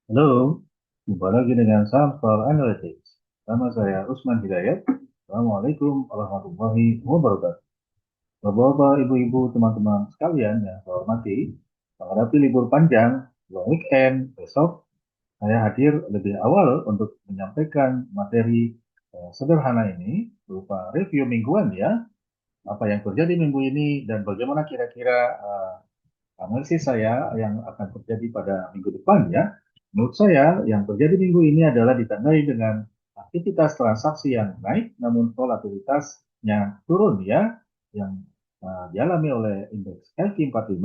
Halo, jumpa lagi dengan Samsung Analytics. Nama saya Usman Hidayat. Assalamualaikum warahmatullahi wabarakatuh. Bapak-bapak, ibu-ibu, teman-teman sekalian yang saya hormati, menghadapi libur panjang, long weekend, besok saya hadir lebih awal untuk menyampaikan materi sederhana ini berupa review mingguan ya, apa yang terjadi minggu ini dan bagaimana kira-kira analisis saya yang akan terjadi pada minggu depan ya. Menurut saya yang terjadi minggu ini adalah ditandai dengan aktivitas transaksi yang naik namun volatilitasnya turun ya, yang dialami oleh indeks LQ45,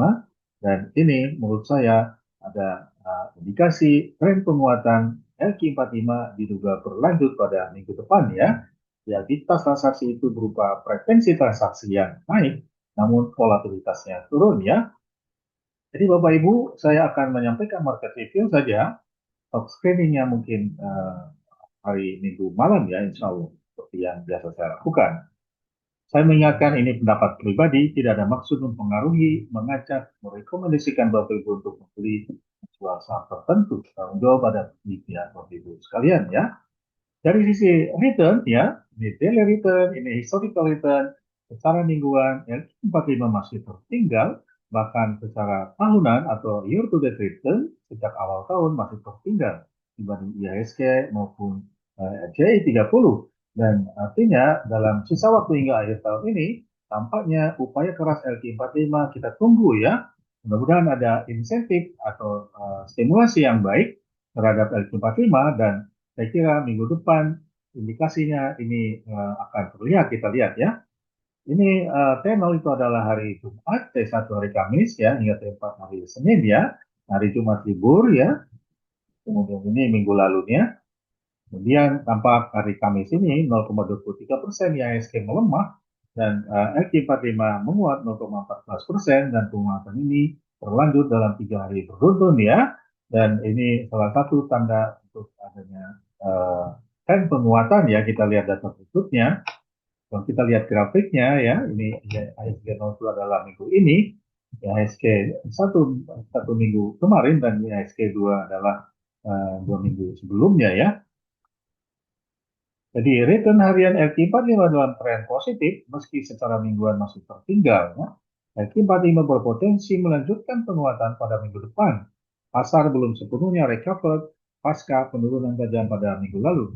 dan ini menurut saya ada indikasi tren penguatan LQ45 diduga berlanjut pada minggu depan ya. Di aktivitas transaksi itu berupa frekuensi transaksi yang naik namun volatilitasnya turun ya. Jadi Bapak Ibu, saya akan menyampaikan market review saja. Stock screeningnya mungkin hari Minggu malam ya, insya Allah. Seperti yang biasa saya lakukan. Saya mengingatkan ini pendapat pribadi, tidak ada maksud mempengaruhi, mengajak, merekomendasikan Bapak Ibu untuk membeli sebuah saham tertentu. Tanggung jawab pada pihak Bapak Ibu sekalian ya. Dari sisi return ya, ini daily return, ini historical return, secara mingguan L45 masih tertinggal, bahkan secara tahunan atau year to date return sejak awal tahun masih tertinggal dibanding IHSG maupun RJI 30. Dan artinya dalam sisa waktu hingga akhir tahun ini, tampaknya upaya keras LQ45 kita tunggu ya. Mudah-mudahan ada insentif atau stimulasi yang baik terhadap LQ45, dan saya kira minggu depan indikasinya ini akan terlihat, kita lihat ya. Ini T0 itu adalah hari Jumat, T1 hari Kamis ya, hingga T4 hari Senin ya. Hari Jumat libur ya, kemudian ini minggu lalunya. Kemudian tampak hari Kamis ini 0,23% IHSG melemah dan LQ45 menguat 0,14%, dan penguatan ini berlanjut dalam 3 hari beruntun ya. Dan ini salah satu tanda untuk adanya tren penguatan ya. Kita lihat data berikutnya. Kalau kita lihat grafiknya ya, ini IHSG 0 itu adalah minggu ini, IHSG satu minggu kemarin, dan IHSG 2 adalah 2 minggu sebelumnya ya. Jadi return harian LQ45 dalam tren positif meski secara mingguan masih tertinggal. Ya. LQ45 berpotensi melanjutkan penguatan pada minggu depan. Pasar belum sepenuhnya recover pasca penurunan tajam pada minggu lalu.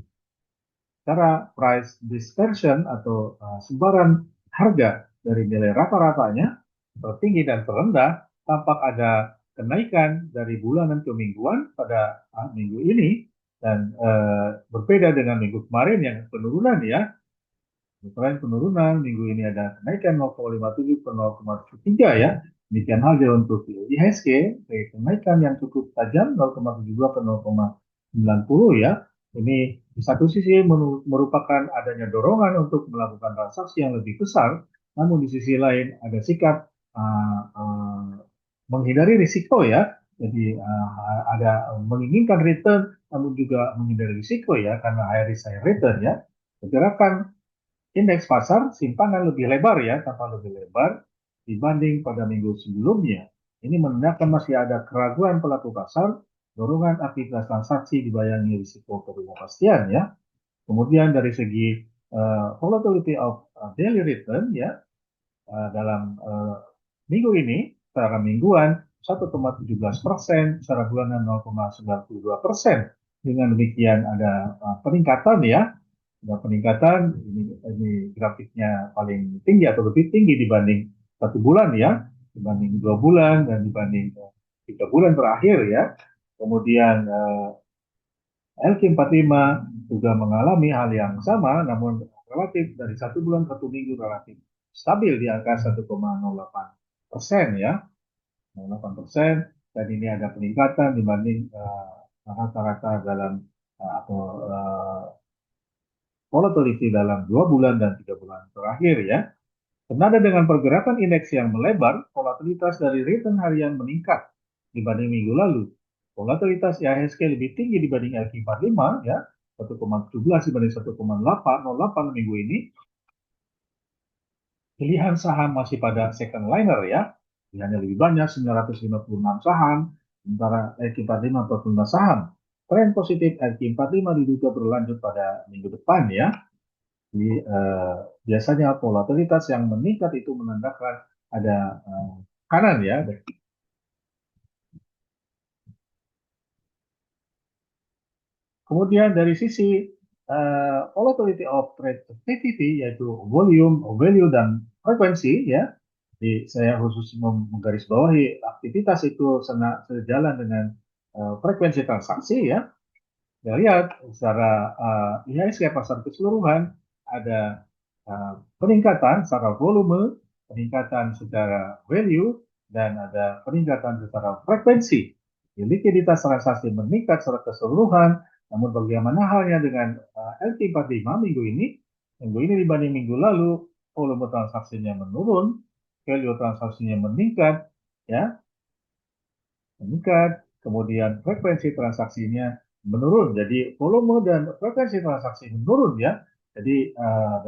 Cara price dispersion atau sebaran harga dari nilai rata-ratanya tertinggi dan terendah, tampak ada kenaikan dari bulanan ke mingguan pada minggu ini, dan berbeda dengan minggu kemarin yang penurunan ya. Selain penurunan, minggu ini ada kenaikan 0,57 per 0,3 ya. Demikian halnya untuk IHSG, kenaikan yang cukup tajam 0,72 per 0,90 ya. Ini di satu sisi merupakan adanya dorongan untuk melakukan transaksi yang lebih besar, namun di sisi lain ada sikap menghindari risiko ya. Jadi ada menginginkan return, namun juga menghindari risiko ya, karena high risk high return ya. Pergerakan indeks pasar simpangan lebih lebar ya, tanpa lebih lebar dibanding pada minggu sebelumnya. Ini menandakan masih ada keraguan pelaku pasar, dorongan aktivitas transaksi dibayangi risiko ketidakpastian ya. Kemudian dari segi volatility of daily return ya, dalam minggu ini secara mingguan 1,17%, secara bulanan 0,92%. Dengan demikian ada peningkatan ya, ada peningkatan. Ini grafiknya paling tinggi atau lebih tinggi dibanding 1 bulan ya, dibanding 2 bulan dan dibanding 3 bulan terakhir ya. Kemudian LQ45 juga mengalami hal yang sama, namun relatif dari 1 bulan 1 minggu relatif stabil di angka 1,08% ya, 0,8%, dan ini ada peningkatan dibanding rata-rata dalam atau volatility dalam 2 bulan dan 3 bulan terakhir ya. Senada dengan pergerakan indeks yang melebar, volatilitas dari return harian meningkat dibanding minggu lalu. Volatilitas IHSG lebih tinggi dibanding LQ45 ya, 1,17 dibanding 1,08 minggu ini. Pilihan saham masih pada second liner ya, pilihannya lebih banyak, 956 saham, Sementara LQ45 pertumbuhan saham, tren positif LQ45 diduga berlanjut pada minggu depan ya. Jadi biasanya volatilitas yang meningkat itu menandakan ada kanan ya. Kemudian dari sisi volatility of trade activity yaitu volume, value dan frekuensi ya. Jadi saya khusus menggarisbawahi aktivitas itu sejalan dengan frekuensi transaksi ya. Kita lihat secara IHSG pasar keseluruhan ada peningkatan secara volume, peningkatan secara value, dan ada peningkatan secara frekuensi. Likuiditas transaksi meningkat secara keseluruhan, namun bagaimana halnya dengan LQ45 minggu ini? Minggu ini dibanding minggu lalu, volume transaksinya menurun, value transaksinya meningkat, ya, meningkat, kemudian frekuensi transaksinya menurun. Jadi volume dan frekuensi transaksi menurun ya. Jadi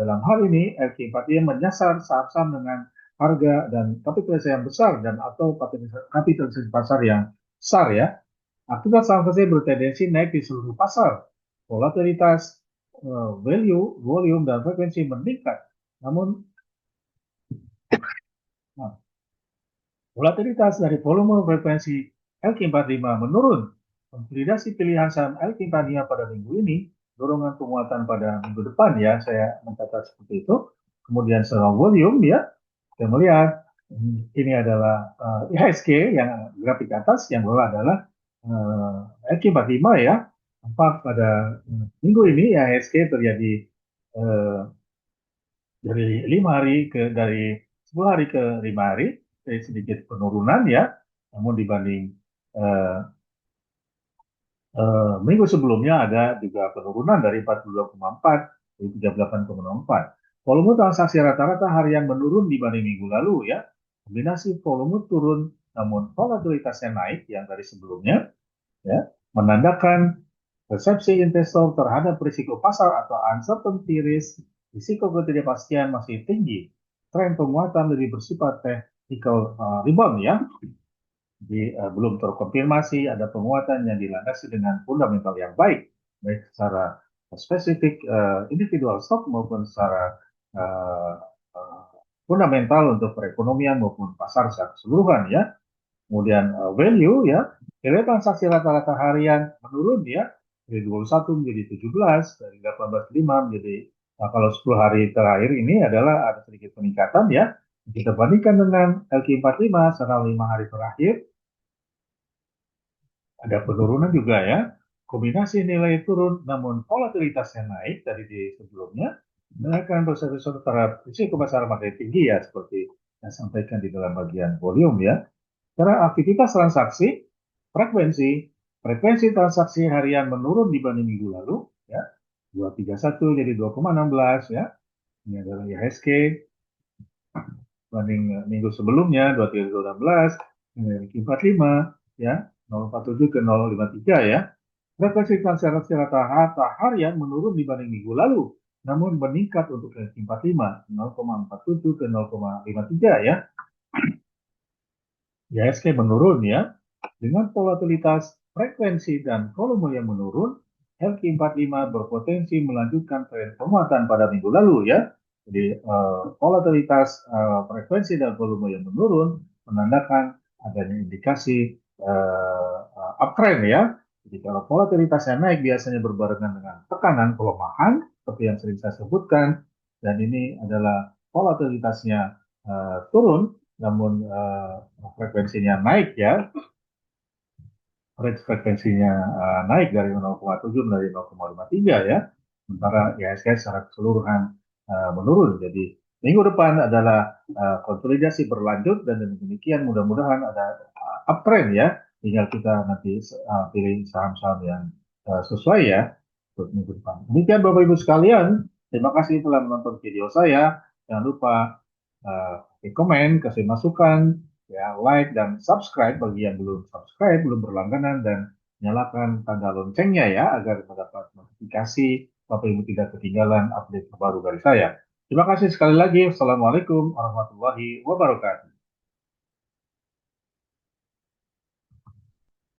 dalam hal ini LQ45 menyasar saham-saham dengan harga dan kapitalisasi yang besar dan atau kapitalisasi pasar yang besar ya. Akibat saham tersebut bertendensi naik di seluruh pasar. Volatilitas, value, volume, dan frekuensi meningkat. Namun, nah, volatilitas dari volume frekuensi LQ45 menurun. Konsolidasi pilihan saham LQ45 pada minggu ini, dorongan penguatan pada minggu depan ya, saya mencatat seperti itu. Kemudian secara volume ya, kita melihat ini adalah IHSG yang grafik atas, yang bawah adalah LQ45 ya. Nampak pada minggu ini IHSG terjadi dari 5 hari dari 10 hari ke 5 hari sedikit penurunan ya, namun dibanding minggu sebelumnya ada juga penurunan dari 42,4 ke 38,4. Volume transaksi rata-rata harian menurun dibanding minggu lalu ya. Kombinasi volume turun namun volatilitasnya naik yang dari sebelumnya ya, menandakan persepsi investor terhadap risiko pasar atau uncertainty risk, risiko ketidakpastian masih tinggi. Tren penguatan lebih bersifat technical rebound ya. Jadi belum terkonfirmasi ada penguatan yang dilandasi dengan fundamental yang baik, baik secara spesifik individual stock maupun secara uh, uh, fundamental untuk perekonomian maupun pasar secara keseluruhan ya. Kemudian value ya, nilai transaksi rata-rata harian menurun ya dari 21 menjadi 17, dari 18,5 menjadi kalau 10 hari terakhir ini adalah ada sedikit peningkatan ya. Kita bandingkan dengan LQ45 secara 5 hari terakhir ada penurunan juga ya. Kombinasi nilai turun namun volatilitasnya naik dari di sebelumnya menaikkan besar-besar terhadap risiko pasar makin tinggi ya seperti yang sampaikan di dalam bagian volume ya. Karena aktivitas transaksi, frekuensi transaksi harian menurun dibanding minggu lalu ya. 231 jadi 2,16 ya. Ini adalah IHSG banding minggu sebelumnya 2316 ini 45 ya 047 ke 053 ya. Frekuensi transaksi rata-rata harian menurun dibanding minggu lalu, namun meningkat untuk LQ45 0,47 ke 0,53 ya. IHSG menurun ya. Dengan volatilitas frekuensi dan volume yang menurun, LQ45 berpotensi melanjutkan tren penguatan pada minggu lalu ya. Jadi volatilitas frekuensi dan volume yang menurun menandakan adanya indikasi uptrend ya. Jadi kalau volatilitasnya naik biasanya berbarengan dengan tekanan pelemahan seperti yang sering saya sebutkan, dan ini adalah volatilitasnya turun namun frekuensinya naik ya, frekuensinya naik dari 0,7 dari 0,53 ya, sementara IHSG secara keseluruhan menurun. Jadi minggu depan adalah konsolidasi berlanjut dan demikian mudah-mudahan ada uptrend ya, tinggal kita nanti pilih saham-saham yang sesuai ya untuk minggu depan. Demikian Bapak Ibu sekalian, terima kasih telah menonton video saya. Jangan lupa komen, kasih masukan, ya like dan subscribe bagi yang belum subscribe, belum berlangganan, dan nyalakan tanda loncengnya ya agar mendapat notifikasi Bapak Ibu tidak ketinggalan update terbaru dari saya. Terima kasih sekali lagi. Assalamualaikum warahmatullahi wabarakatuh.